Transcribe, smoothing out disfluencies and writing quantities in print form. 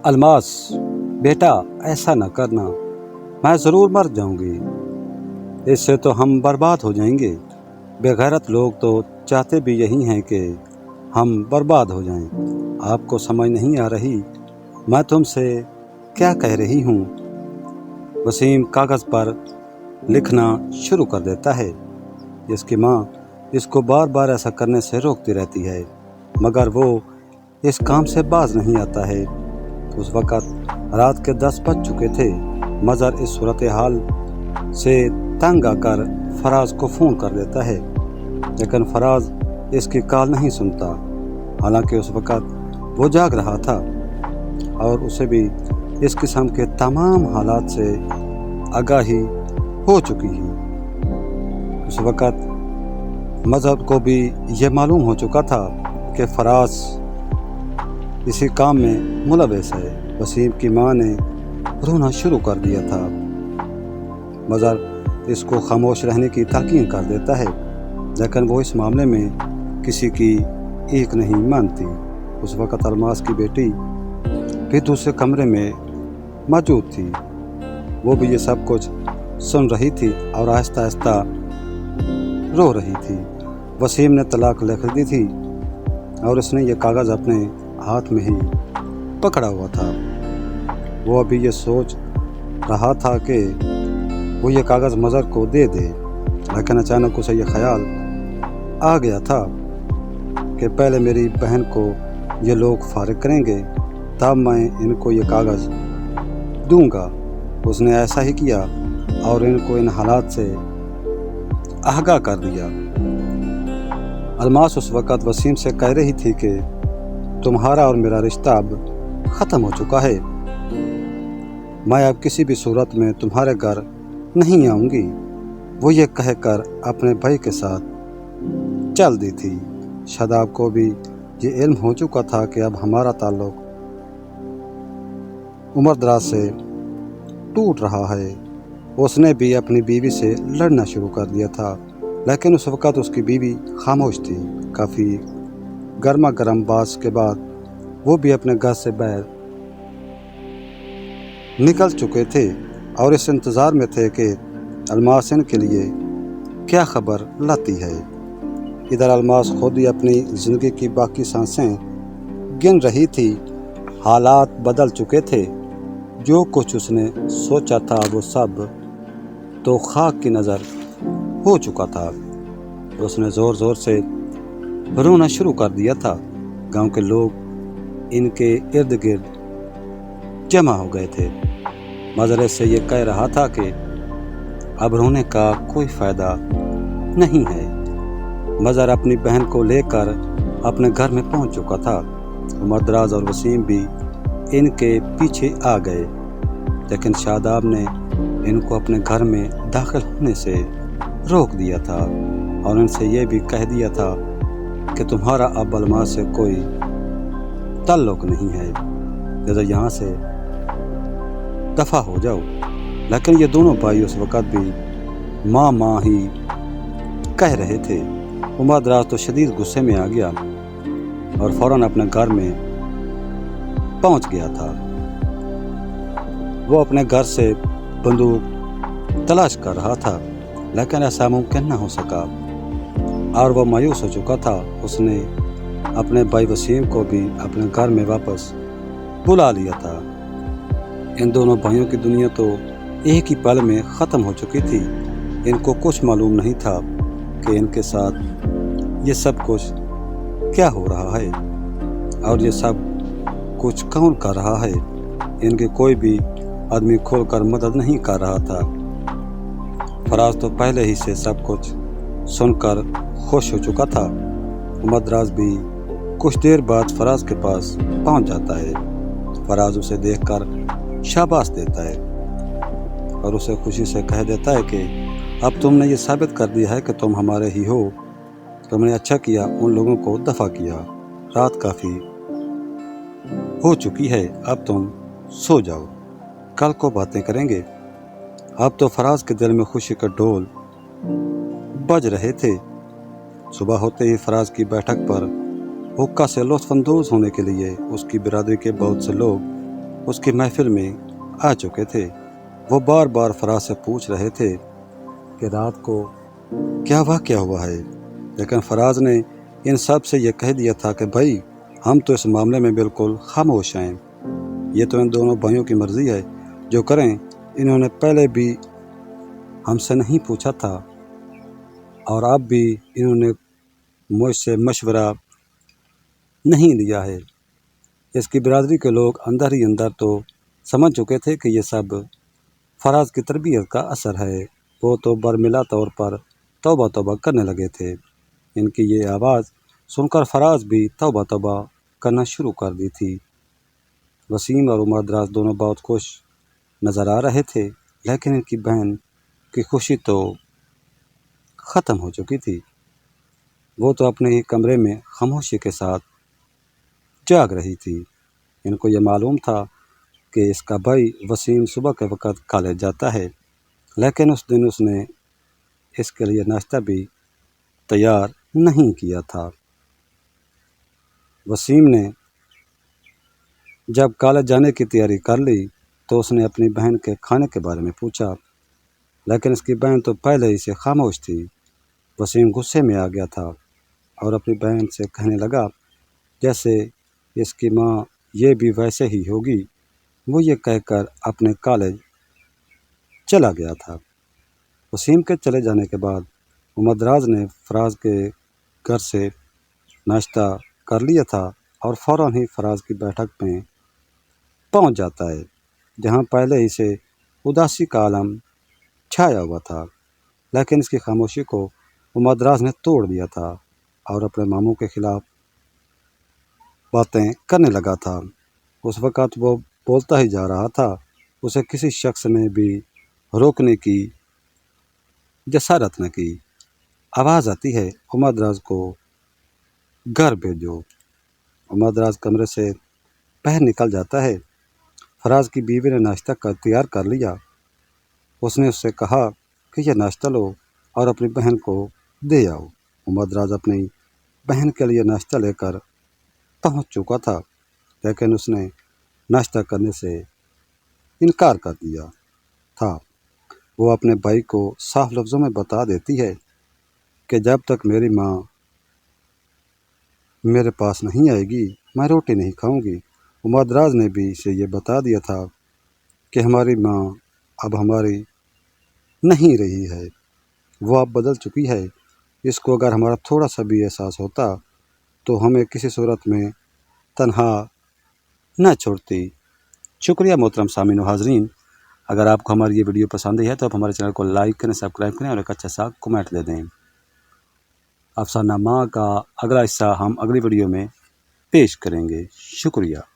الماس، بیٹا ایسا نہ کرنا، میں ضرور مر جاؤں گی، اس سے تو ہم برباد ہو جائیں گے۔ بے غیرت لوگ تو چاہتے بھی یہی ہیں کہ ہم برباد ہو جائیں۔ آپ کو سمجھ نہیں آ رہی میں تم سے کیا کہہ رہی ہوں؟ وسیم کاغذ پر لکھنا شروع کر دیتا ہے۔ اس کی ماں اس کو بار بار ایسا کرنے سے روکتی رہتی ہے، مگر وہ اس کام سے باز نہیں آتا ہے۔ اس وقت رات کے 10 بج چکے تھے۔ مظہر اس صورتحال سے تنگ آ کر فراز کو فون کر دیتا ہے، لیکن فراز اس کی کال نہیں سنتا، حالانکہ اس وقت وہ جاگ رہا تھا اور اسے بھی اس قسم کے تمام حالات سے آگاہی ہو چکی ہے۔ اس وقت مظہر کو بھی یہ معلوم ہو چکا تھا کہ فراز اسی کام میں ملوث ہے۔ وسیم کی ماں نے رونا شروع کر دیا تھا۔ مظہر اس کو خاموش رہنے کی تلقین کر دیتا ہے، لیکن وہ اس معاملے میں کسی کی ایک نہیں مانتی۔ اس وقت الماس کی بیٹی بھی دوسرے کمرے میں موجود تھی۔ وہ بھی یہ سب کچھ سن رہی تھی اور آہستہ آہستہ رو رہی تھی۔ وسیم نے طلاق لکھ دی تھی اور اس نے یہ کاغذ اپنے ہاتھ میں ہی پکڑا ہوا تھا۔ وہ ابھی یہ سوچ رہا تھا کہ وہ یہ کاغذ مظہر کو دے دے، لیکن اچانک اسے یہ خیال آ گیا تھا کہ پہلے میری بہن کو یہ لوگ فارغ کریں گے، تب میں ان کو یہ کاغذ دوں گا۔ اس نے ایسا ہی کیا اور ان کو ان حالات سے آگاہ کر دیا۔ الماس اس وقت وسیم سے کہہ رہی تھی کہ تمہارا اور میرا رشتہ اب ختم ہو چکا ہے، میں اب کسی بھی صورت میں تمہارے گھر نہیں آؤں گی۔ وہ یہ کہہ کر اپنے بھائی کے ساتھ چل دی تھی۔ شاداب کو بھی یہ علم ہو چکا تھا کہ اب ہمارا تعلق عمر دراز سے ٹوٹ رہا ہے۔ اس نے بھی اپنی بیوی سے لڑنا شروع کر دیا تھا، لیکن اس وقت اس کی بیوی خاموش تھی۔ کافی گرما گرم بات کے بعد وہ بھی اپنے گھر سے باہر نکل چکے تھے اور اس انتظار میں تھے کہ الماس ان کے لیے کیا خبر لاتی ہے۔ ادھر الماس خود ہی اپنی زندگی کی باقی سانسیں گن رہی تھی۔ حالات بدل چکے تھے۔ جو کچھ اس نے سوچا تھا وہ سب تو خاک کی نظر ہو چکا تھا۔ اس نے زور زور سے رونا شروع کر دیا تھا۔ گاؤں کے لوگ ان کے ارد گرد جمع ہو گئے تھے۔ مظہر سے یہ کہہ رہا تھا کہ اب رونے کا کوئی فائدہ نہیں ہے۔ مظہر اپنی بہن کو لے کر اپنے گھر میں پہنچ چکا تھا۔ عمر دراز اور وسیم بھی ان کے پیچھے آ گئے، لیکن شاداب نے ان کو اپنے گھر میں داخل ہونے سے روک دیا تھا اور ان سے یہ بھی کہہ دیا تھا کہ تمہارا اب الماس سے کوئی تعلق نہیں ہے، لہذا یہاں سے دفع ہو جاؤ۔ لیکن یہ دونوں بھائی اس وقت بھی ماں ماں ہی کہہ رہے تھے۔ عمر دراز تو شدید غصے میں آ گیا اور فوراً اپنے گھر میں پہنچ گیا تھا۔ وہ اپنے گھر سے بندوق تلاش کر رہا تھا، لیکن ایسا ممکن نہ ہو سکا اور وہ مایوس ہو چکا تھا۔ اس نے اپنے بھائی وسیم کو بھی اپنے گھر میں واپس بلا لیا تھا۔ ان دونوں بھائیوں کی دنیا تو ایک ہی پل میں ختم ہو چکی تھی۔ ان کو کچھ معلوم نہیں تھا کہ ان کے ساتھ یہ سب کچھ کیا ہو رہا ہے اور یہ سب کچھ کون کر رہا ہے۔ ان کے کوئی بھی آدمی کھول کر مدد نہیں کر رہا تھا۔ فراز تو پہلے ہی سے سب کچھ سن کر خوش ہو چکا تھا۔ عمر دراز بھی کچھ دیر بعد فراز کے پاس پہنچ جاتا ہے۔ فراز اسے دیکھ کر شاباش دیتا ہے اور اسے خوشی سے کہہ دیتا ہے کہ اب تم نے یہ ثابت کر دیا ہے کہ تم ہمارے ہی ہو۔ تم نے اچھا کیا ان لوگوں کو دفع کیا۔ رات کافی ہو چکی ہے، اب تم سو جاؤ، کل کو باتیں کریں گے۔ اب تو فراز کے دل میں خوشی کا ڈول بج رہے تھے۔ صبح ہوتے ہی فراز کی بیٹھک پر حقہ سے لطف اندوز ہونے کے لیے اس کی برادری کے بہت سے لوگ اس کی محفل میں آ چکے تھے۔ وہ بار بار فراز سے پوچھ رہے تھے کہ رات کو کیا واقعہ ہوا ہے، لیکن فراز نے ان سب سے یہ کہہ دیا تھا کہ بھائی ہم تو اس معاملے میں بالکل خاموش ہیں، یہ تو ان دونوں بھائیوں کی مرضی ہے، جو کریں۔ انہوں نے پہلے بھی ہم سے نہیں پوچھا تھا اور اب بھی انہوں نے مجھ سے مشورہ نہیں لیا ہے۔ اس کی برادری کے لوگ اندر ہی اندر تو سمجھ چکے تھے کہ یہ سب فراز کی تربیت کا اثر ہے۔ وہ تو برملا طور پر توبہ توبہ کرنے لگے تھے۔ ان کی یہ آواز سن کر فراز بھی توبہ توبہ کرنا شروع کر دی تھی۔ وسیم اور عمر دراز دونوں بہت خوش نظر آ رہے تھے، لیکن ان کی بہن کی خوشی تو ختم ہو چکی تھی۔ وہ تو اپنے ہی کمرے میں خاموشی کے ساتھ جاگ رہی تھی۔ ان کو یہ معلوم تھا کہ اس کا بھائی وسیم صبح کے وقت کالج جاتا ہے، لیکن اس دن اس نے اس کے لیے ناشتہ بھی تیار نہیں کیا تھا۔ وسیم نے جب کالج جانے کی تیاری کر لی تو اس نے اپنی بہن کے کھانے کے بارے میں پوچھا، لیکن اس کی بہن تو پہلے ہی سے خاموش تھی۔ وسیم غصے میں آ گیا تھا اور اپنی بہن سے کہنے لگا جیسے اس کی ماں یہ بھی ویسے ہی ہوگی۔ وہ یہ کہہ کر اپنے کالج چلا گیا تھا۔ وسیم کے چلے جانے کے بعد عمر دراز نے فراز کے گھر سے ناشتہ کر لیا تھا اور فوراً ہی فراز کی بیٹھک میں پہنچ جاتا ہے، جہاں پہلے ہی سے اداسی کا عالم چھایا ہوا تھا، لیکن اس کی خاموشی کو عمر دراز نے توڑ دیا تھا اور اپنے ماموں کے خلاف باتیں کرنے لگا تھا۔ اس وقت وہ بولتا ہی جا رہا تھا، اسے کسی شخص نے بھی روکنے کی جسارت نہ کی۔ آواز آتی ہے عمر دراز کو گھر بھیجو۔ عمر دراز کمرے سے باہر نکل جاتا ہے۔ فراز کی بیوی نے ناشتہ تیار کر لیا۔ اس نے اس سے کہا کہ یہ ناشتہ لو اور اپنی بہن کو دے آؤ۔ عمر دراز اپنی بہن کے لیے ناشتہ لے کر پہنچ چکا تھا، لیکن اس نے ناشتہ کرنے سے انکار کر دیا تھا۔ وہ اپنے بھائی کو صاف لفظوں میں بتا دیتی ہے کہ جب تک میری ماں میرے پاس نہیں آئے گی میں روٹی نہیں کھاؤں گی۔ عمر دراز نے بھی اسے یہ بتا دیا تھا کہ ہماری ماں اب ہماری نہیں رہی ہے، وہ اب بدل چکی ہے۔ اس کو اگر ہمارا تھوڑا سا بھی احساس ہوتا تو ہمیں کسی صورت میں تنہا نہ چھوڑتی۔ شکریہ محترم سامعین و حاضرین، اگر آپ کو ہماری یہ ویڈیو پسند ہے تو آپ ہمارے چینل کو لائک کریں، سبسکرائب کریں اور ایک اچھا سا کمنٹ دے دیں۔ افسانہ ماں کا اگلا حصہ ہم اگلی ویڈیو میں پیش کریں گے۔ شکریہ۔